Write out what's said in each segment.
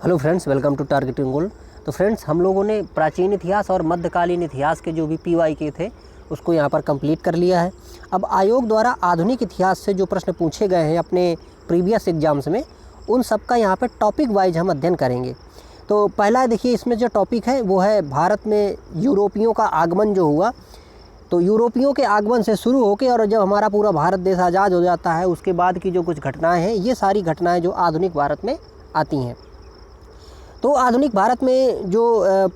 Hello friends, welcome to targeting goal. तो friends, हम लोगों ने प्राचीन इतिहास और मध्यकालीन इतिहास के जो भी PYQ थे उसको यहाँ पर कंप्लीट कर लिया है। अब आयोग द्वारा आधुनिक इतिहास से जो प्रश्न पूछे गए हैं अपने प्रीवियस एग्जाम्स में, उन सब का यहाँ पर टॉपिक वाइज हम अध्ययन करेंगे। तो पहला देखिए, इसमें जो टॉपिक है वो है भारत में यूरोपियों का आगमन जो हुआ। तो यूरोपियों के आगमन से शुरू होकर और जब हमारा पूरा भारत देश आज़ाद हो जाता है उसके बाद की जो कुछ घटनाएँ हैं, ये सारी घटनाएँ जो आधुनिक भारत में आती हैं। तो आधुनिक भारत में जो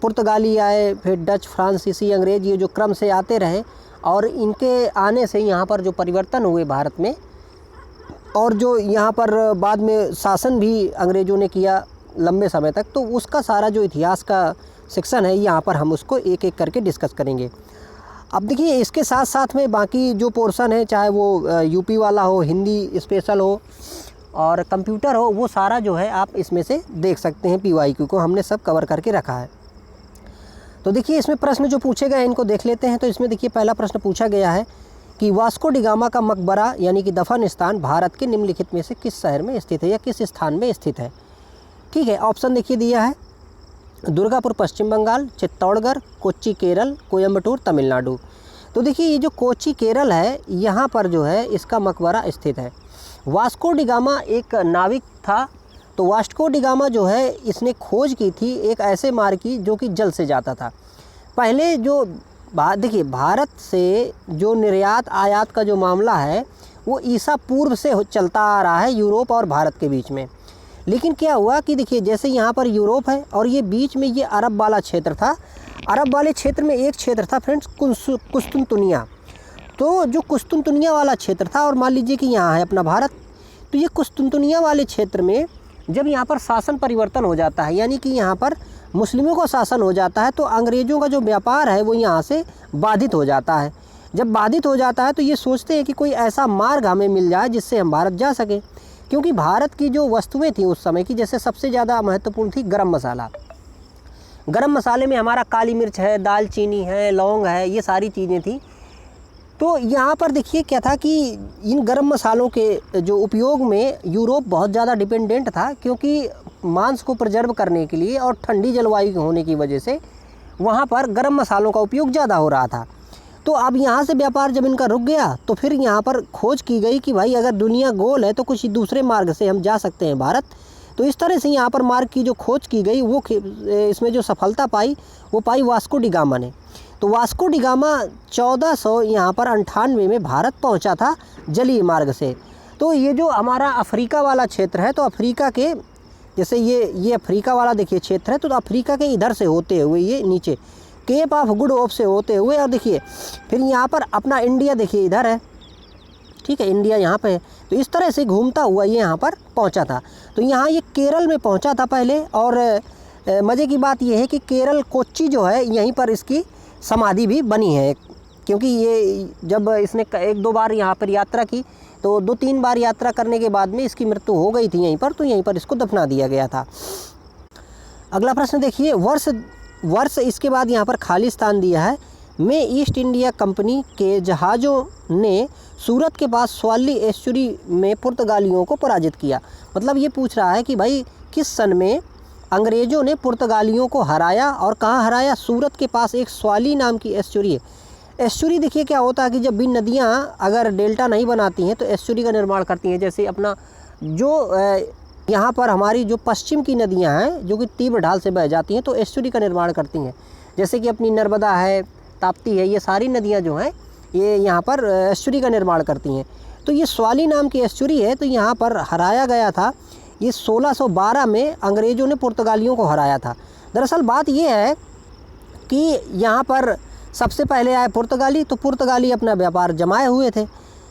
पुर्तगाली आए, फिर डच, फ्रांसीसी, अंग्रेज़, ये जो क्रम से आते रहे और इनके आने से यहाँ पर जो परिवर्तन हुए भारत में, और जो यहाँ पर बाद में शासन भी अंग्रेज़ों ने किया लंबे समय तक, तो उसका सारा जो इतिहास का सेक्शन है यहाँ पर हम उसको एक एक करके डिस्कस करेंगे। अब देखिए, इसके साथ साथ में बाकी जो पोर्शन है, चाहे वो यूपी वाला हो, हिंदी स्पेशल हो और कंप्यूटर हो, वो सारा जो है आप इसमें से देख सकते हैं। PYQ को हमने सब कवर करके रखा है। तो देखिए, इसमें प्रश्न जो पूछे गए हैं इनको देख लेते हैं। तो इसमें देखिए, पहला प्रश्न पूछा गया है कि वास्को डी गामा का मकबरा यानी कि दफन स्थान भारत के निम्नलिखित में से किस शहर में स्थित है या किस स्थान में स्थित है। ठीक है, ऑप्शन देखिए दिया है दुर्गापुर पश्चिम बंगाल, चित्तौड़गढ़, कोच्चि केरल, कोयम्बटूर तमिलनाडु। तो देखिए, ये जो कोच्चि केरल है यहाँ पर जो है इसका मकबरा स्थित है। वास्को डी गामा एक नाविक था। तो वास्को डी गामा जो है इसने खोज की थी एक ऐसे मार्ग की जो कि जल से जाता था। पहले जो देखिए, भारत से जो निर्यात आयात का जो मामला है वो ईसा पूर्व से चलता आ रहा है यूरोप और भारत के बीच में। लेकिन क्या हुआ कि देखिए, जैसे यहाँ पर यूरोप है और ये बीच में ये अरब वाला क्षेत्र था। अरब वाले क्षेत्र में एक क्षेत्र था फ्रेंड्स, कुस्तुनतुनिया। तो जो कुस्तुनतुनिया वाला क्षेत्र था, और मान लीजिए कि यहाँ है अपना भारत, तो ये कुस्तुनतुनिया वाले क्षेत्र में जब यहाँ पर शासन परिवर्तन हो जाता है, यानी कि यहाँ पर मुस्लिमों का शासन हो जाता है, तो अंग्रेज़ों का जो व्यापार है वो यहाँ से बाधित हो जाता है। जब बाधित हो जाता है तो ये सोचते हैं कि कोई ऐसा मार्ग हमें मिल जाए जिससे हम भारत जा सकें, क्योंकि भारत की जो वस्तुएँ थी उस समय की, जैसे सबसे ज़्यादा महत्वपूर्ण थी गरम मसाला। गरम मसाले में हमारा काली मिर्च है, दालचीनी है, लौंग है, ये सारी चीज़ें थी। तो यहाँ पर देखिए क्या था कि इन गरम मसालों के जो उपयोग में यूरोप बहुत ज़्यादा डिपेंडेंट था, क्योंकि मांस को प्रिजर्व करने के लिए और ठंडी जलवायु होने की वजह से वहाँ पर गरम मसालों का उपयोग ज़्यादा हो रहा था। तो अब यहाँ से व्यापार जब इनका रुक गया तो फिर यहाँ पर खोज की गई कि भाई अगर दुनिया गोल है तो कुछ दूसरे मार्ग से हम जा सकते हैं भारत। तो इस तरह से यहाँ पर मार्ग की जो खोज की गई वो इसमें जो सफलता पाई वो पाई वास्को डी गामा ने। तो वास्को डी गामा 1400 यहाँ पर 98 में भारत पहुँचा था जलीय मार्ग से। तो ये जो हमारा अफ्रीका वाला क्षेत्र है, तो अफ्रीका के जैसे ये अफ्रीका वाला देखिए क्षेत्र है, तो अफ्रीका के इधर से होते हुए ये नीचे केप ऑफ गुड होप से होते हुए, और देखिए फिर यहाँ पर अपना इंडिया देखिए इधर है, ठीक है, इंडिया यहाँ पे है। तो इस तरह से घूमता हुआ ये यहाँ पर पहुँचा था। तो यहाँ ये केरल में पहुँचा था पहले, और मज़े की बात ये है कि केरल कोच्चि जो है यहीं पर इसकी समाधि भी बनी है, क्योंकि ये जब इसने 1-2 बार यहाँ पर यात्रा की, तो 2-3 बार यात्रा करने के बाद में इसकी मृत्यु हो गई थी यहीं पर, तो यहीं पर इसको दफना दिया गया था। अगला प्रश्न देखिए, वर्ष इसके बाद यहाँ पर खाली स्थान दिया है। में ईस्ट इंडिया कंपनी के जहाज़ों ने सूरत के पास स्वाली एस्चुरी में पुर्तगालियों को पराजित किया। मतलब ये पूछ रहा है कि भाई किस सन में अंग्रेज़ों ने पुर्तगालियों को हराया और कहाँ हराया। सूरत के पास एक स्वाली नाम की एस्चुरी है। एस्चुरी देखिए क्या होता है कि जब भी नदियाँ अगर डेल्टा नहीं बनाती हैं तो एस्चुरी का निर्माण करती हैं। जैसे अपना जो यहाँ पर हमारी जो पश्चिम की नदियाँ हैं जो कि तीव्र ढाल से बह जाती हैं, तो एस्चुरी का निर्माण करती हैं। जैसे कि अपनी नर्मदा है, ताप्ती है, ये सारी नदियाँ जो हैं ये यहाँ पर एस्चुरी का निर्माण करती हैं। तो ये स्वाली नाम की एस्चुरी है, तो यहाँ पर हराया गया था। ये 1612 में अंग्रेज़ों ने पुर्तगालियों को हराया था। दरअसल बात ये है कि यहाँ पर सबसे पहले आए पुर्तगाली, तो पुर्तगाली अपना व्यापार जमाए हुए थे।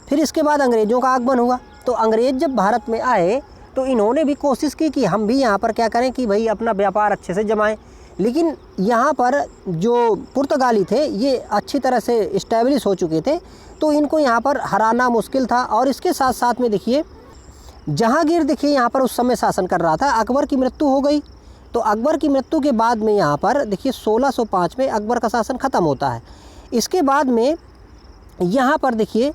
फिर इसके बाद अंग्रेज़ों का आगमन हुआ। तो अंग्रेज़ जब भारत में आए तो इन्होंने भी कोशिश की कि हम भी यहाँ पर क्या करें कि भाई अपना व्यापार अच्छे से जमाएं। लेकिन यहाँ पर जो पुर्तगाली थे ये अच्छी तरह से इस्टेब्लिश हो चुके थे, तो इनको यहाँ पर हराना मुश्किल था। और इसके साथ साथ में देखिए जहांगीर देखिए यहाँ पर उस समय शासन कर रहा था। अकबर की मृत्यु हो गई, तो अकबर की मृत्यु के बाद में यहाँ पर देखिए 1605 में अकबर का शासन ख़त्म होता है। इसके बाद में यहाँ पर देखिए,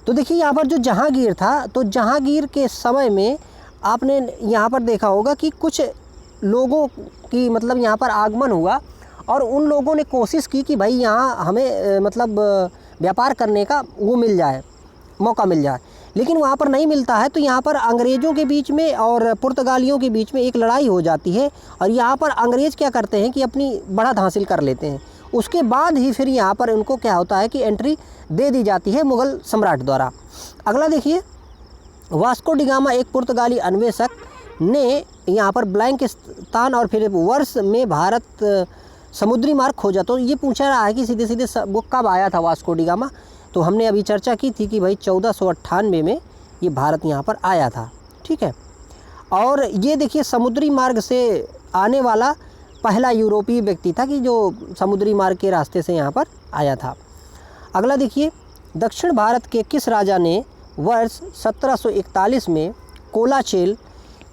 तो देखिए यहाँ पर जो जहांगीर था, तो जहांगीर के समय में आपने यहाँ पर देखा होगा कि कुछ लोगों की मतलब यहाँ पर आगमन हुआ और उन लोगों ने कोशिश की कि भाई यहाँ हमें मतलब व्यापार करने का वो मिल जाए, मौका मिल जाए, लेकिन वहाँ पर नहीं मिलता है। तो यहाँ पर अंग्रेज़ों के बीच में और पुर्तगालियों के बीच में एक लड़ाई हो जाती है और यहाँ पर अंग्रेज़ क्या करते हैं कि अपनी बढ़त हासिल कर लेते हैं। उसके बाद ही फिर यहाँ पर उनको क्या होता है कि एंट्री दे दी जाती है मुग़ल सम्राट द्वारा। अगला देखिए, वास्को डी गामा एक पुर्तगाली अन्वेषक ने यहाँ पर ब्लैंक स्थान और फिर वर्ष में भारत समुद्री मार्ग खोजा। तो ये पूछा रहा है कि सीधे सीधे वो कब आया था वास्को डी गामा। तो हमने अभी चर्चा की थी कि भाई 1498 में ये भारत यहाँ पर आया था, ठीक है। और ये देखिए समुद्री मार्ग से आने वाला पहला यूरोपीय व्यक्ति था कि जो समुद्री मार्ग के रास्ते से यहाँ पर आया था। अगला देखिए, दक्षिण भारत के किस राजा ने वर्ष 1741 में कोलाचेल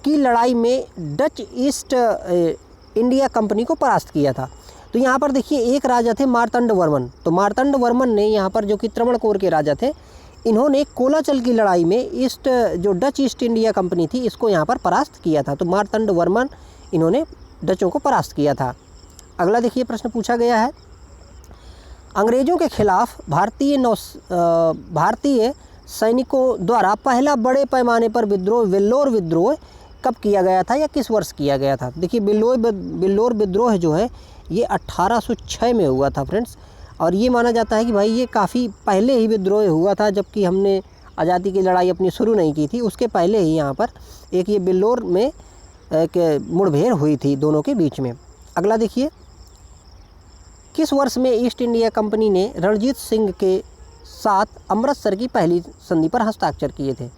की लड़ाई में डच ईस्ट इंडिया कंपनी को परास्त किया था। तो यहाँ पर देखिए एक राजा थे मार्तंड वर्मन। तो मार्तंड वर्मन ने यहाँ पर, जो कि त्रावणकोर के राजा थे, इन्होंने कोलाचल की लड़ाई में जो डच ईस्ट इंडिया कंपनी थी इसको यहाँ पर परास्त किया था। तो मार्तंड वर्मन इन्होंने डचों को परास्त किया था। अगला देखिए प्रश्न पूछा गया है, अंग्रेज़ों के खिलाफ भारतीय सैनिकों द्वारा पहला बड़े पैमाने पर विद्रोह वेल्लोर विद्रोह कब किया गया था या किस वर्ष किया गया था। देखिए वेल्लोर विद्रोह जो है ये 1806 में हुआ था फ्रेंड्स। और ये माना जाता है कि भाई ये काफ़ी पहले ही विद्रोह हुआ था, जबकि हमने आज़ादी की लड़ाई अपनी शुरू नहीं की थी, उसके पहले ही यहाँ पर एक ये वेल्लोर में एक मुठभेड़ हुई थी दोनों के बीच में। अगला देखिए, किस वर्ष में ईस्ट इंडिया कंपनी ने रणजीत सिंह के साथ अमृतसर की पहली संधि पर हस्ताक्षर किए थे।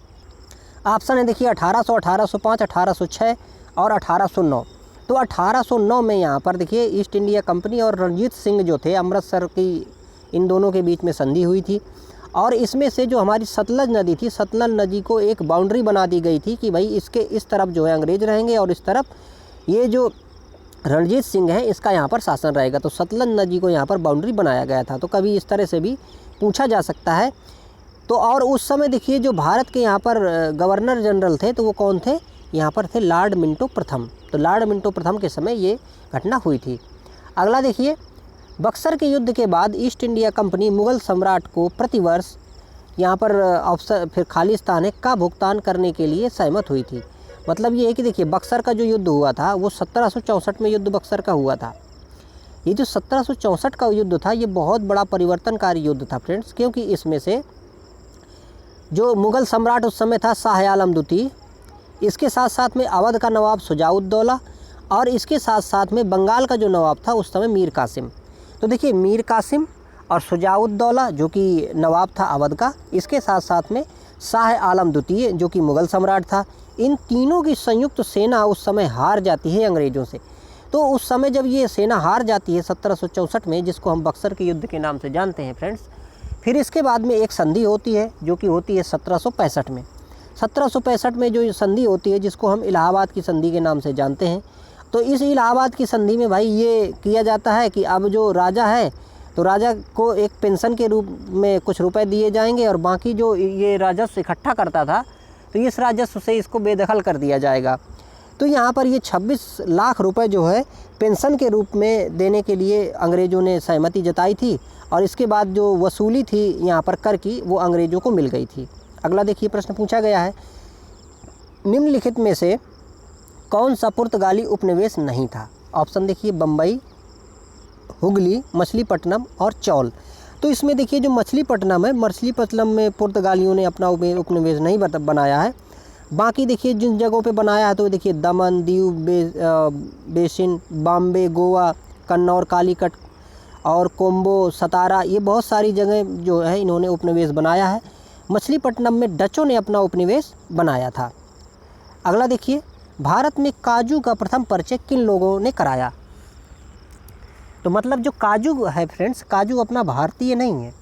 ऑप्शन है देखिए 1800, 1805, 1806 और 1809। तो 1809 में यहाँ पर देखिए ईस्ट इंडिया कंपनी और रणजीत सिंह जो थे अमृतसर की, इन दोनों के बीच में संधि हुई थी। और इसमें से जो हमारी सतलज नदी थी, सतलज नदी को एक बाउंड्री बना दी गई थी कि भाई इसके इस तरफ जो है अंग्रेज़ रहेंगे और इस तरफ ये जो रणजीत सिंह है इसका यहाँ पर शासन रहेगा। तो सतलज नदी को यहाँ पर बाउंड्री बनाया गया था। तो कभी इस तरह से भी पूछा जा सकता है। तो और उस समय देखिए जो भारत के यहाँ पर गवर्नर जनरल थे तो वो कौन थे, यहाँ पर थे लॉर्ड मिंटो प्रथम। तो लॉर्ड मिंटो प्रथम के समय ये घटना हुई थी। अगला देखिए, बक्सर के युद्ध के बाद ईस्ट इंडिया कंपनी मुग़ल सम्राट को प्रतिवर्ष, यहाँ पर अवसर फिर खाली स्थान है, का भुगतान करने के लिए सहमत हुई थी। मतलब ये है कि देखिए बक्सर का जो युद्ध हुआ था वो 1764 में युद्ध बक्सर का हुआ था। ये जो 1764 का युद्ध था ये बहुत बड़ा परिवर्तनकारी युद्ध था फ्रेंड्स, क्योंकि इसमें से जो मुग़ल सम्राट उस समय था शाह आलम द्वितीय, इसके साथ साथ में अवध का नवाब शुजाउद्दौला और इसके साथ साथ में बंगाल का जो नवाब था उस समय मीर कासिम। तो देखिए मीर कासिम और शुजाउद्दौला जो कि नवाब था अवध का, इसके साथ साथ में शाह आलम द्वितीय जो कि मुग़ल सम्राट था, इन तीनों की संयुक्त सेना उस समय हार जाती है अंग्रेज़ों से। तो उस समय जब ये सेना हार जाती है 1764 में, जिसको हम बक्सर के युद्ध के नाम से जानते हैं फ्रेंड्स, फिर इसके बाद में एक संधि होती है जो कि होती है 1765 में। 1765 में जो संधि होती है जिसको हम इलाहाबाद की संधि के नाम से जानते हैं। तो इस इलाहाबाद की संधि में भाई ये किया जाता है कि अब जो राजा है तो राजा को एक पेंशन के रूप में कुछ रुपए दिए जाएंगे और बाकी जो ये राजस्व इकट्ठा करता था तो इस राजस्व से इसको बेदखल कर दिया जाएगा। तो यहाँ पर ये 26 लाख रुपए जो है पेंशन के रूप में देने के लिए अंग्रेज़ों ने सहमति जताई थी और इसके बाद जो वसूली थी यहाँ पर कर की वो अंग्रेज़ों को मिल गई थी। अगला देखिए प्रश्न पूछा गया है, निम्नलिखित में से कौन सा पुर्तगाली उपनिवेश नहीं था। ऑप्शन देखिए बम्बई, हुगली, मछलीपट्टनम और चौल। तो इसमें देखिए जो मछलीपट्टनम है, मछलीपट्टनम में पुर्तगालियों ने अपना उपनिवेश नहीं बनाया है। बाकी देखिए जिन जगहों पे बनाया है तो देखिए दमन, दीव, बेसिन, बॉम्बे, गोवा, कन्नौर, कालीकट और कोम्बो, सतारा, ये बहुत सारी जगह जो है इन्होंने उपनिवेश बनाया है। मछलीपट्टनम में डचों ने अपना उपनिवेश बनाया था। अगला देखिए, भारत में काजू का प्रथम परिचय किन लोगों ने कराया। तो मतलब जो काजू है फ्रेंड्स, काजू अपना भारतीय नहीं है,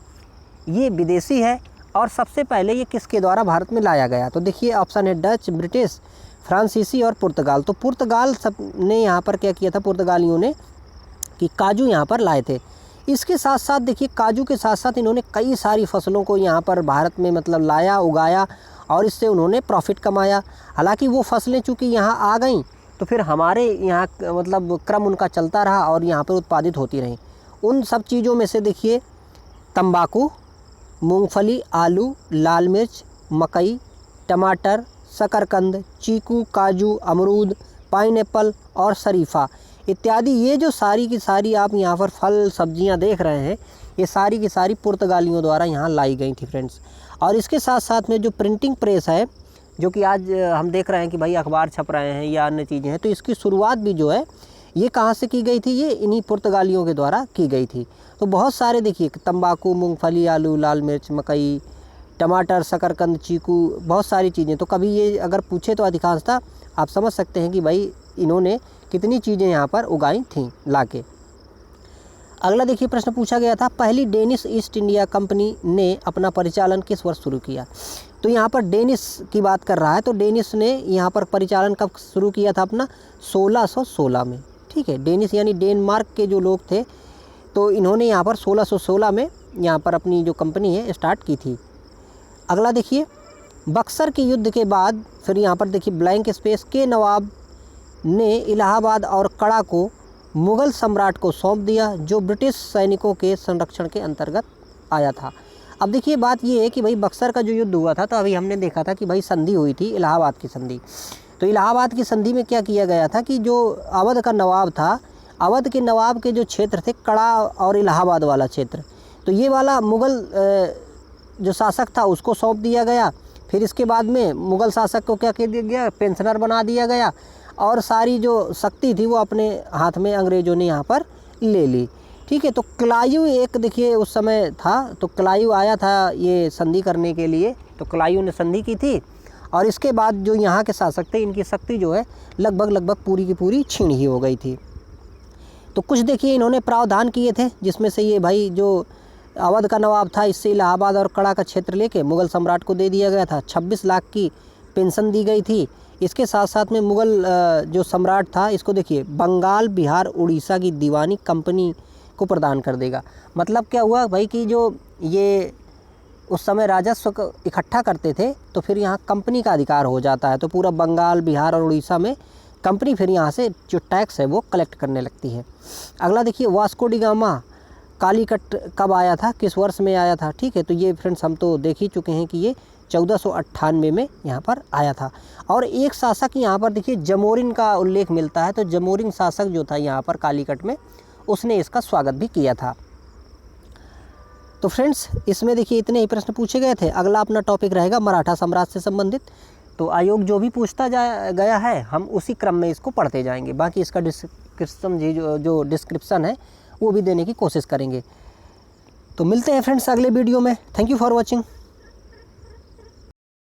ये विदेशी है और सबसे पहले ये किसके द्वारा भारत में लाया गया। तो देखिए ऑप्शन है डच, ब्रिटिश, फ्रांसीसी और पुर्तगाल। तो पुर्तगाल सब ने यहाँ पर क्या किया था, पुर्तगालियों ने, कि काजू यहाँ पर लाए थे। इसके साथ साथ देखिए काजू के साथ साथ इन्होंने कई सारी फसलों को यहाँ पर भारत में मतलब लाया, उगाया और इससे उन्होंने प्रॉफिट कमाया। हालांकि वो फसलें चूँकि यहाँ आ गईं तो फिर हमारे यहाँ मतलब क्रम उनका चलता रहा और यहाँ पर उत्पादित होती रहीं। उन सब चीज़ों में से देखिए तंबाकू, मूंगफली, आलू, लाल मिर्च, मकई, टमाटर, शकरकंद, चीकू, काजू, अमरूद, पाइनएप्पल और शरीफा इत्यादि, ये जो सारी की सारी आप यहाँ पर फल सब्जियाँ देख रहे हैं, ये सारी की सारी पुर्तगालियों द्वारा यहाँ लाई गई थी फ्रेंड्स। और इसके साथ साथ में जो प्रिंटिंग प्रेस है, जो कि आज हम देख रहे हैं कि भाई अखबार छप रहे हैं या अन्य चीज़ें हैं, तो इसकी शुरुआत भी जो है ये कहाँ से की गई थी, ये इन्हीं पुर्तगालियों के द्वारा की गई थी। तो बहुत सारे देखिए तंबाकू, मूंगफली, आलू, लाल मिर्च, मकई, टमाटर, शकरकंद, चीकू, बहुत सारी चीज़ें। तो कभी ये अगर पूछे तो अधिकांशतः आप समझ सकते हैं कि भाई इन्होंने कितनी चीज़ें यहाँ पर उगाई थीं लाके। अगला देखिए प्रश्न पूछा गया था, पहली डेनिश ईस्ट इंडिया कंपनी ने अपना परिचालन किस वर्ष शुरू किया। तो यहाँ पर डेनिश की बात कर रहा है, तो डेनिश ने यहाँ पर परिचालन कब शुरू किया था अपना, 1616 में। ठीक है, डेनिश यानी डेनमार्क के जो लोग थे, तो इन्होंने यहाँ पर 1616 में यहाँ पर अपनी जो कंपनी है स्टार्ट की थी। अगला देखिए, बक्सर के युद्ध के बाद फिर यहाँ पर देखिए ब्लैंक स्पेस, के नवाब ने इलाहाबाद और कड़ा को मुग़ल सम्राट को सौंप दिया, जो ब्रिटिश सैनिकों के संरक्षण के अंतर्गत आया था। अब देखिए बात ये है कि भाई बक्सर का जो युद्ध हुआ था, तो अभी हमने देखा था कि भाई संधि हुई थी, इलाहाबाद की संधि। तो इलाहाबाद की संधि में क्या किया गया था कि जो अवध का नवाब था, अवध के नवाब के जो क्षेत्र थे, कड़ा और इलाहाबाद वाला क्षेत्र, तो ये वाला मुग़ल जो शासक था उसको सौंप दिया गया। फिर इसके बाद में मुग़ल शासक को क्या कर दिया गया, पेंशनर बना दिया गया, और सारी जो शक्ति थी वो अपने हाथ में अंग्रेज़ों ने यहाँ पर ले ली। ठीक है, तो क्लायू एक देखिए उस समय था, तो क्लायू आया था ये संधि करने के लिए, तो क्लायू ने संधि की थी। और इसके बाद जो यहाँ के शासक थे, इनकी शक्ति जो है लगभग पूरी की पूरी छीन ही हो गई थी। तो कुछ देखिए इन्होंने प्रावधान किए थे, जिसमें से ये भाई जो अवध का नवाब था, इससे इलाहाबाद और कड़ा का क्षेत्र लेके मुग़ल सम्राट को दे दिया गया था। 26 लाख की पेंशन दी गई थी। इसके साथ साथ में मुग़ल जो सम्राट था, इसको देखिए बंगाल, बिहार, उड़ीसा की दीवानी कंपनी को प्रदान कर देगा। मतलब क्या हुआ भाई कि जो ये उस समय राजस्व इकट्ठा करते थे, तो फिर यहाँ कंपनी का अधिकार हो जाता है। तो पूरा बंगाल, बिहार और उड़ीसा में कंपनी फिर यहाँ से जो टैक्स है वो कलेक्ट करने लगती है। अगला देखिए, वास्को डी गामा कालीकट कब आया था, किस वर्ष में आया था। ठीक है, तो ये फ्रेंड्स हम तो देख ही चुके हैं कि ये 1498 में यहाँ पर आया था। और एक शासक यहाँ पर देखिए जमोरिन का उल्लेख मिलता है, तो जमोरिन शासक जो था यहाँ पर कालीकट में, उसने इसका स्वागत भी किया था। तो फ्रेंड्स इसमें देखिए इतने ही प्रश्न पूछे गए थे। अगला अपना टॉपिक रहेगा मराठा साम्राज्य से संबंधित। तो आयोग जो भी पूछता गया है, हम उसी क्रम में इसको पढ़ते जाएंगे। बाकी इसका डिस्क्रिप्शन जो डिस्क्रिप्शन है वो भी देने की कोशिश करेंगे। तो मिलते हैं फ्रेंड्स अगले वीडियो में। Thank you for watching.